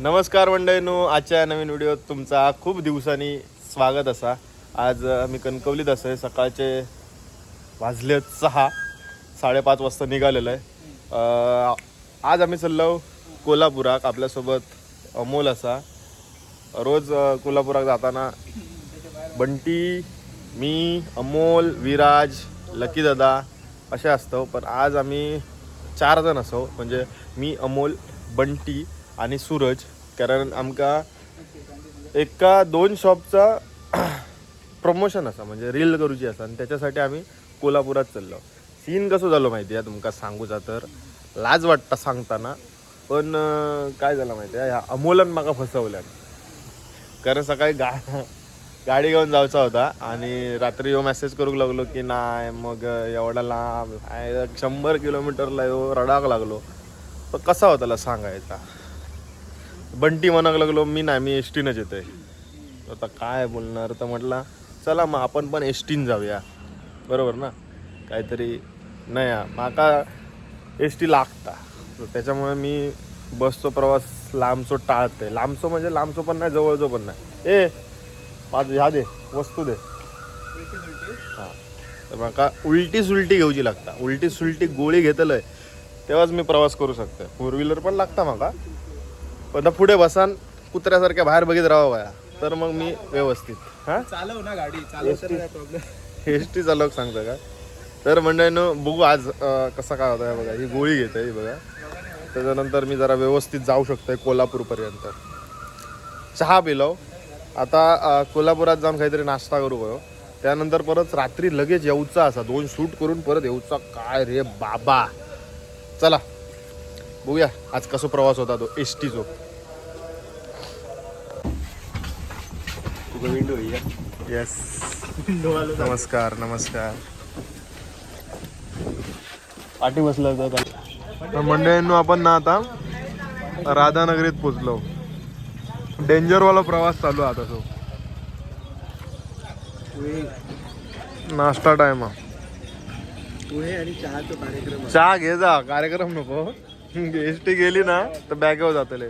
नमस्कार मंडळींनो, आजच्या नवीन व्हिडिओत तुमचा खूप दिवसांनी स्वागत असा. आज मी कणकवलीत आहे. सकाळचे वाजलेत 6:30 वाजता निघालेलो आहे. आज आम्ही चाललो कोल्हापुराक. आपल्यासोबत अमोल असा. रोज कोल्हापुराक जाताना बंटी, मी, अमोल, विराज, लकी दादा असे असतो. पण आज आम्ही 4 जण असो, म्हणजे मी, अमोल, बंटी आणि सूरज. कारण आमका एका 2 शॉपचा प्रमोशन असा, म्हणजे रील करूची असा, आणि त्याच्यासाठी आम्ही कोल्हापुरात चाललो. सीन कसं झालं माहिती आहे तुमका सांगूचा तर लाज वाटतं सांगताना. पण काय झालं माहिती आहे, ह्या अमोलन माका फसवल्यान. कारण सकाळी गाडी घेऊन जायचा होता आणि रात्री येऊ मेसेज करूक लागलो की नाही, मग एवढा लांब 100 किलोमीटरला येऊ रडाक लागलो. पण कसा होता त्याला सांगायचा. बंटी म्हणाक लागलो मी नाही, मी एस टीनंच येतोय. आता काय बोलणार, तर म्हटलं चला मग आपण पण एस टीन जाऊया, बरोबर ना. काहीतरी नाही, माका एस टी लागता, त्याच्यामुळे मी बसचा प्रवास लांबचो टाळते. लांबचो म्हणजे लांबचो पण नाही, जवळचो पण नाही. माझं ह्या दे, वस्तू दे. हां, तर माका उलटी सुलटी घेऊची लागता. उलटी सुलटी गोळी घेतलंय तेव्हाच मी प्रवास करू शकतो. 4 व्हीलर पण लागता माका, पण पुढे बसान कुत्र्यासारख्या बाहेर बघित राहावं या, तर मग मी व्यवस्थित. हां, चालव ना गाडी, चालव तर काय प्रॉब्लेम. एस टी चालवक सांगतं का. तर मंडळीनं बघू आज कसा काय होता. बघा ही गोळी घेते, ही बघा. त्याच्यानंतर मी जरा व्यवस्थित जाऊ शकतोय कोल्हापूरपर्यंत. चहा पिलो. आता कोल्हापुरात जाऊन काहीतरी नाश्ता करू गयो. त्यानंतर परत रात्री लगेच येऊचा असा, 2 शूट करून परत येऊचा. काय रे बाबा, चला बघूया आज कसा प्रवास होता तो एस टीचो. विंडो येस, नमस्कार नमस्कार. पाठी बसला होता मंडळींनो. आपण ना आता राधानगरीत पोचलो. डेंजरवाला प्रवास चालू आता. तो नाश्ता टाइम आणि चहाचा कार्यक्रम. चहा घे जा, कार्यक्रम नको. एस टी गेली ना तर बॅगेवर जातले.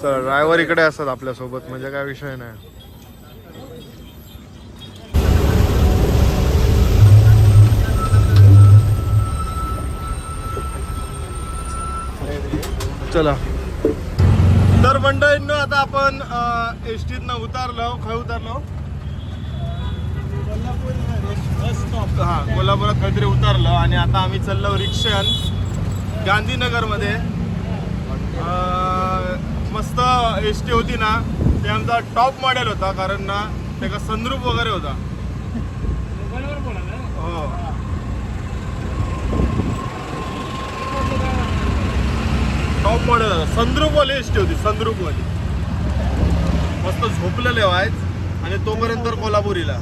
चल, ड्रायव्हर इकडे असतात आपल्यासोबत, म्हणजे काय विषय नाही. चला. तर मंडळींनो, आता आपण एस टीतनं उतरलो. खय उतरलो? हां, कोल्हापुरात काहीतरी उतरलो. आणि आता आम्ही चाललो रिक्षान गांधीनगरमध्ये. मस्त एस टी होती ना, ते आमचा टॉप मॉडेल होता. कारण ना त्याचा सनरूफ वगैरे होता. हो, टॉप मॉडेल होता. सनरूफवाली एस टी होती, सनरूफवाली. मस्त झोपलेले व्हायच आणि तोपर्यंत कोल्हापुरीला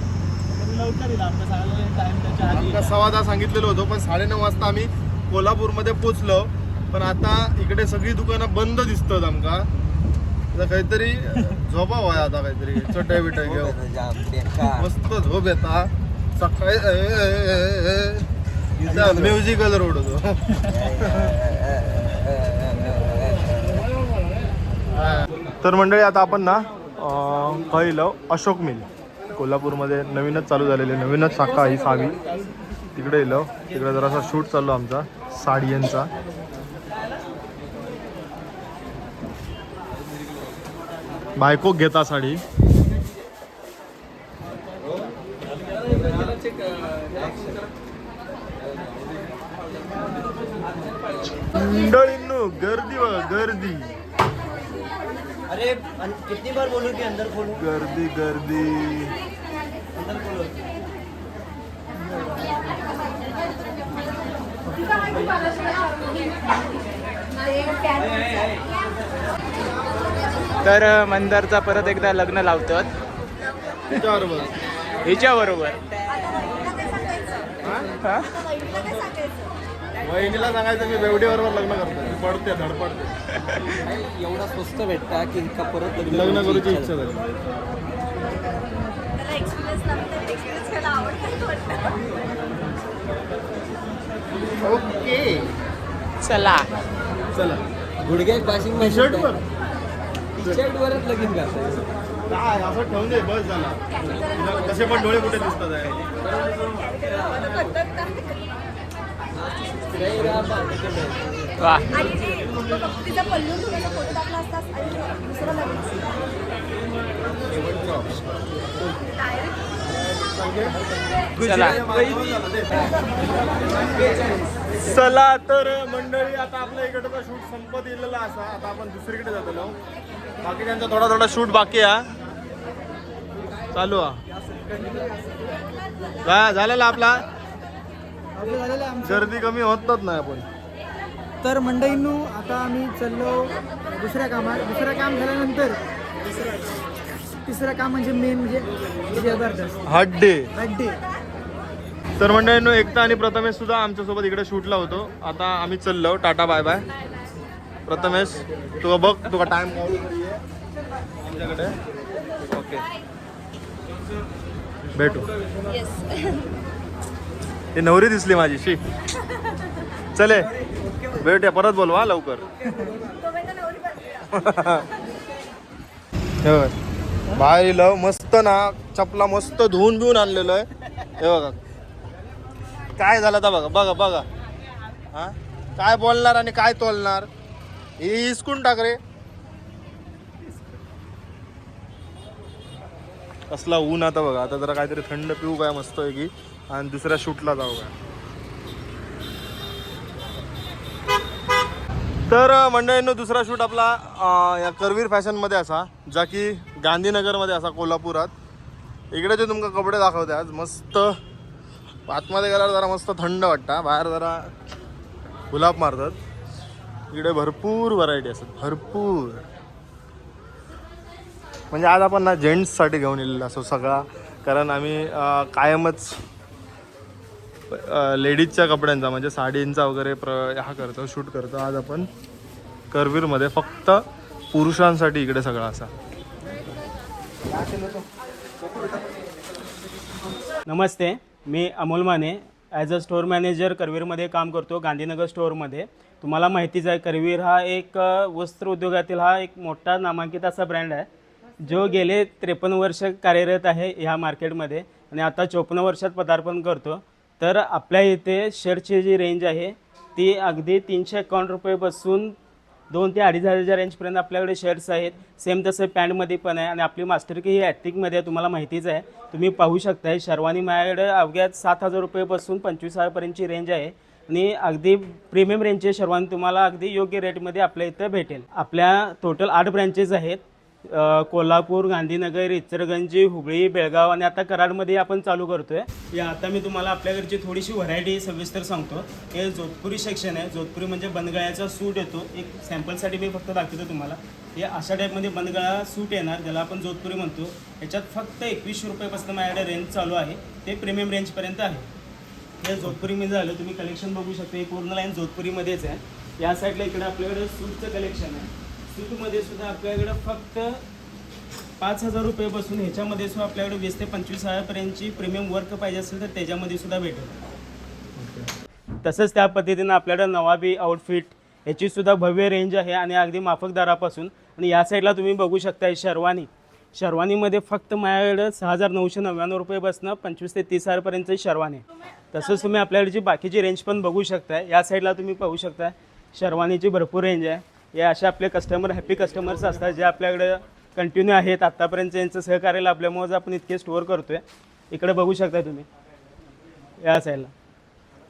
आमका 10:15 सांगितलेलं होतं, पण 9:30 वाजता आम्ही कोल्हापूरमध्ये पोचलो. पण आता इकडे सगळी दुकानं बंद दिसतात आमका. आता काहीतरी झोपा व्हाय, आता काहीतरी चटई बिटई घेऊ. मस्त झोप येता. सकाळी म्युझिकल रोड होतो. तर मंडळी, आता आपण ना पहिलं अशोक मिल, कोल्हापूरमध्ये नवीनच चालू झालेले, नवीनच शाखा ही 6वी. तिकडे येलो. तिकडे जरासा शूट चाललो आमचा साडियांचा. बायको घेता साडी. मंडळींनो, गर्दी बघा, गर्दी. अरे कितनी बार बोलूं कि अंदर खोलो. गर्दी गर्दी. अंदर खोलो. तर मंदारचा परत एकदा लग्न लावतात हिच्याबरोबर. वहिनीला सांगायचं मी बेवडीबरोबर लग्न करतो, मी पडते धडपडते. एवढा स्वस्त भेटता की परत लग्न करूची इच्छा झाली. ओके. चला चला गुडघे पाशिंग टी शर्टवर टी शर्ट वरच लगीन करतात. काय असं ठेवून दे बस झाला तुला कसे पण डोळे कुठे दिसतात आहे वा आणि तिचा पल्लू थोडासा फोटो टाकला असतास आणि दुसरं चला चला तर मंडळी आता आपल्या इकडचा शूट संपत येलेला असा आता आपण दुसरीकडे जातो बाकी त्यांचा थोडा थोडा शूट बाकी आहे चालू आहे झालेला आपला गर्दी कमी होतच नाही आपण तर मंडळींनो आता आम्ही चाललो दुसऱ्या कामात. दुसरं काम झाल्यानंतर तिसरं काम म्हणजे मेन म्हणजे जबरदस्त हड्डे अड्डे. तर मंडळींनो एकता आणि प्रथमेश सुद्धा आमच्यासोबत इकडे शूटला होतो. आता आम्ही चाललो टाटा बाय बाय. प्रथमेश तुला बघ तुला टाइम आमच्याकडे ओके भेटू. ही नवरी दिसली माझी शी चले भेटूया परत बोलवा लवकर. बाहेर येलं मस्त ना चपला मस्त धुवून बिवून आणलेलं आहे हे बघा काय झालं तर बघा बघा बघा हा काय बोलणार आणि काय तोलणार हे हिसकून टाक रे. कसला ऊन आता बघा आता जरा काहीतरी थंड पिऊ काय मस्त आहे की आणि दुसऱ्या शूटला जाऊ काय. तर मंडळींनो दुसरा शूट आपला या करवीर फॅशनमध्ये असा जा की गांधीनगरमध्ये असा कोल्हापुरात. इकडे जे तुमका कपडे दाखवते आज मस्त आतमध्ये गेल्यावर जरा मस्त थंड वाटतं बाहेर जरा गुलाब मारतात. इकडे भरपूर व्हरायटी असतात भरपूर म्हणजे आज आपण ना जेंट्ससाठी घेऊन येलेलं असो सगळा कारण आम्ही कायमच लेडीजच्या कपड्यांचा म्हणजे साडींचा वगैरे हा करतो शूट करतो. आज आपण करवीरमध्ये फक्त पुरुषांसाठी इकडे सगळा असा. नमस्ते मी Amol Mane as a store manager करवीरमध्ये काम करतो गांधीनगर स्टोअरमध्ये. तुम्हाला माहितीच आहे करवीर हा एक वस्त्र उद्योगातील हा एक मोठा नामांकित असा ब्रँड आहे जो गेले 53 वर्ष कार्यरत आहे ह्या मार्केटमध्ये आणि आता 54 वर्षात पदार्पण करतो. तर आपल्या इथे शर्टची जी रेंज आहे ती अगदी 351 रुपयेपासून 2 ते 2,500 रेंजपर्यंत आपल्याकडे शर्ट्स आहेत. सेम तसं पॅन्टमध्ये पण आहे आणि आपली मास्टर की ही ॲथिकमध्ये आहे तुम्हाला माहितीच आहे. तुम्ही पाहू शकता शेरवानी माझ्याकडे अवघ्यात 7,000 रुपयेपासून 25,000पर्यंतची रेंज आहे आणि अगदी प्रीमियम रेंजचे शेरवानी तुम्हाला अगदी योग्य रेटमध्ये आपल्या इथं भेटेल. आपल्या टोटल 8 ब्रँचेस आहेत कोल्हापूर गांधीनगर इचलकरंजी हुबळी बेळगाव आणि आता कराडमध्ये आपण चालू करतोय. या आता मी तुम्हाला आपल्याकडची थोडीशी व्हरायटी सविस्तर सांगतो. हे जोधपुरी सेक्शन आहे. जोधपुरी म्हणजे बंदगळ्याचा सूट येतो. एक सॅम्पलसाठी मी फक्त दाखवतो तुम्हाला. हे अशा टाईपमध्ये बंदगळा सूट येणार ज्याला आपण जोधपुरी म्हणतो. याच्यात फक्त 2100 रुपयापासून माझ्याकडे रेंज चालू आहे ते प्रीमियम रेंजपर्यंत आहे. हे जोधपुरीमध्ये झालं तुम्ही कलेक्शन बघू शकता. हे पूर्ण लाईन जोधपुरीमध्येच आहे. या साईडला इकडे आपल्याकडे सूटचं कलेक्शन आहे. सूटमध्ये सुद्धा आपल्याकडं फक्त 5,000 रुपयेपासून ह्याच्यामध्ये सुद्धा आपल्याकडे 20 ते 25,000पर्यंतची प्रीमियम वर्क पाहिजे असेल तर त्याच्यामध्ये सुद्धा भेटेल. तसंच त्या पद्धतीनं आपल्याकडं नवाबी आउटफिट ह्याचीसुद्धा भव्य रेंज आहे आणि अगदी माफक दरापासून. आणि या साईडला तुम्ही बघू शकता शेरवानीमध्ये फक्त माझ्याकडं 6,999 रुपयेपासून 25 ते 30,000पर्यंतची शेरवानी. तसंच तुम्ही आपल्याकडची बाकीची रेंज पण बघू शकता. या साईडला तुम्ही पाहू शकता शेरवानीची भरपूर रेंज आहे. हे असे आपले कस्टमर हॅपी कस्टमर्स असतात जे आपल्याकडे कंटिन्यू आहेत. आत्तापर्यंत यांचं सहकार्य लाभल्यामुळे आपण इतके स्टोअर करतो आहे. इकडे बघू शकता तुम्ही या साईडला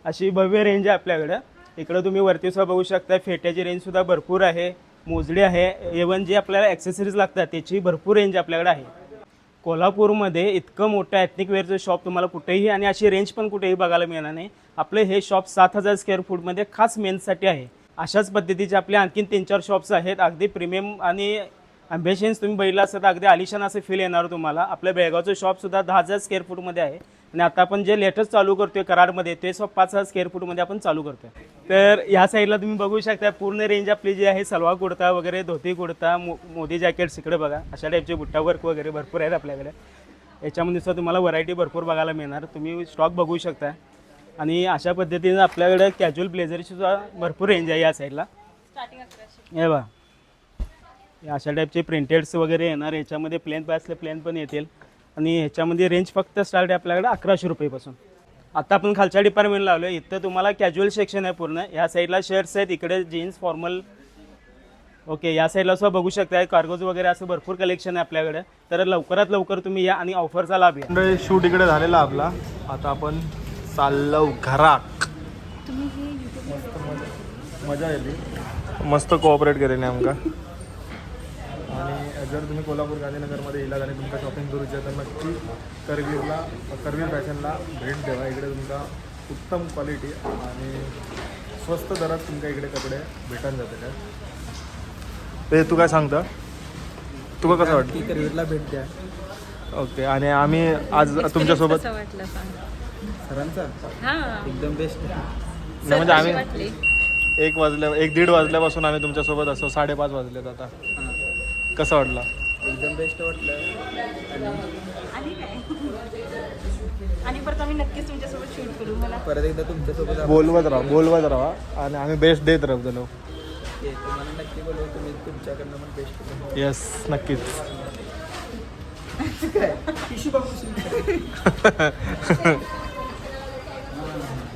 अशी भव्य रेंज आहे आपल्याकडं. इकडं तुम्ही वरतीसुद्धा बघू शकता फेट्याची रेंजसुद्धा भरपूर आहे. मोजडी आहे. इवन जे आपल्याला ॲक्सेसरीज लागतात त्याची भरपूर रेंज आपल्याकडे आहे. कोल्हापूरमध्ये इतकं मोठं एथनिक वेअरचं शॉप तुम्हाला कुठेही आणि अशी रेंज पण कुठेही बघायला मिळणार नाही. आपलं हे शॉप 7,000 स्क्वेअर फूटमध्ये खास मेन्ससाठी आहे. अशाच पद्धतीचे आपले आणखीन 3-4 शॉप्स आहेत. अगदी प्रीमियम आणि ॲम्बिशन्स तुम्ही बघितला असतं तर अगदी आलिशान असं फील येणार तुम्हाला. आपल्या बेळगावचं शॉपसुद्धा 10,000 स्क्वेअर फूटमध्ये आहे आणि आता आपण जे लेटेस्ट चालू करतोय कराडमध्ये ते 5,000 स्क्वेअर फूटमध्ये आपण चालू करतोय. तर या साईडला तुम्ही बघू शकता पूर्ण रेंज आपली जी आहे सलवार कुर्ता वगैरे धोती कुर्ता मोदी जॅकेट्स इकडे बघा अशा टाईपचे बुट्टा वर्क वगैरे भरपूर आहेत आपल्याकडे. याच्यामध्ये सुद्धा तुम्हाला व्हरायटी भरपूर बघायला मिळणार. तुम्ही स्टॉक बघू शकता. आणि अशा पद्धतीने आपल्याकडे कॅज्युअल ब्लेझरची सुद्धा भरपूर रेंज आहे या साईडला. स्टार्टिंग 1100. हे बा अशा टाईपचे प्रिंटेड्स वगैरे येणार. याच्यामध्ये प्लेन पाहिजे असले प्लेन पण येतील. आणि ह्याच्यामध्ये रेंज फक्त स्टार्ट आहे आपल्याकडे 1100 रुपयेपासून. आता आपण खालच्या डिपार्टमेंटला आलो आहे. इथं तुम्हाला कॅज्युअल सेक्शन आहे पूर्ण. या साईडला शर्ट्स आहेत, इकडे जीन्स फॉर्मल. ओके, या साईडला सुद्धा बघू शकता कार्गोज वगैरे असं भरपूर कलेक्शन आहे आपल्याकडे. तर लवकरात लवकर तुम्ही या आणि ऑफरचा लाभ घ्या. शूट इकडे झालेला आपला. आता आपण चाललो घरात. मजा येते, मस्त कोऑपरेट करेन आमका. आणि जर तुम्ही कोल्हापूर गांधीनगरमध्ये येलात आणि तुमका शॉपिंग करूची आहे तर नक्की करवीर फॅशनला भेट द्यावा. इकडे तुमका उत्तम क्वालिटी आणि स्वस्त दरात तुमका इकडे कपडे भेटून जाते. ते तू काय सांगता, तुका कसं वाटतं? करवीरला भेट द्या. ओके, आणि आम्ही आज तुमच्यासोबत कसं वाटलं सांग. सरांचा हां. एकदम बेस्ट. नाही म्हणजे आम्ही वाटली. 1-1:30 वाजल्यापासून आम्ही तुमच्यासोबत असो 5:30 वाजलेत आता. कसं वाटलं? एकदम बेस्ट वाटलं. आणि काय आणि परत आम्ही नक्कीच तुमच्यासोबत शूट करू. मला परत एकदा तुमच्यासोबत बोलवत राहा आणि आम्ही बेस्ट देत राहू. तुम्हाला नक्की बोलवू. तुम्ही तुमच्याकडनं पण बेस्ट. येस, नक्कीच. टिश्यू बघू